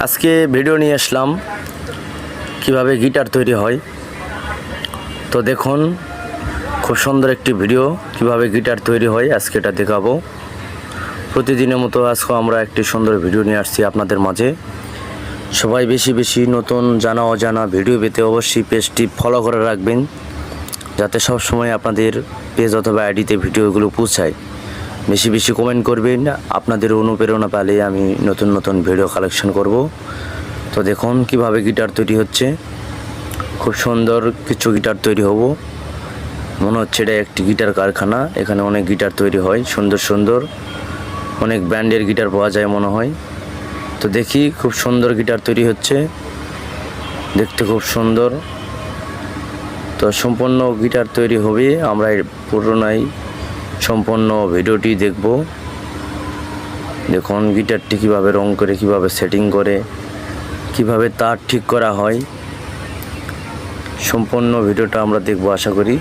আজকে ভিডিও নিয়ে আসলাম কিভাবে গিটার তৈরি হয়। তো দেখুন, খুব সুন্দর একটি ভিডিও কিভাবে গিটার তৈরি হয় আজকে এটা দেখাবো। প্রতিদিনের মতো আজকে আমরা একটি সুন্দর ভিডিও নিয়ে আসছি আপনাদের মাঝে। সবাই বেশি বেশি নতুন জানা অজানা ভিডিও পেতে অবশ্যই পেজটি ফলো করে রাখবেন, যাতে সব সময় আপনাদের পেজ অথবা আইডিতে ভিডিওগুলো পৌঁছায়। বেশি বেশি কমেন্ট করবেন, আপনাদের অনুপ্রেরণা পেলে আমি নতুন নতুন ভিডিও কালেকশন করব। তো দেখুন কিভাবে গিটার তৈরি হচ্ছে। খুব সুন্দর কিছু গিটার তৈরি হবো, মনে হচ্ছে এটা একটি গিটার কারখানা। এখানে অনেক গিটার তৈরি হয়, সুন্দর সুন্দর অনেক ব্র্যান্ডের গিটার পাওয়া যায় মনে হয়। তো দেখি, খুব সুন্দর গিটার তৈরি হচ্ছে, দেখতে খুব সুন্দর। তো সম্পূর্ণ গিটার তৈরি হবে, আমরা পুরোনাই সম্পূর্ণ ভিডিওটি দেখব। দেখুন গিটারটি কিভাবে রং করে, কিভাবে সেটিং করে, কিভাবে তার ঠিক করা হয়, সম্পূর্ণ ভিডিওটা আমরা দেখব আশা করি।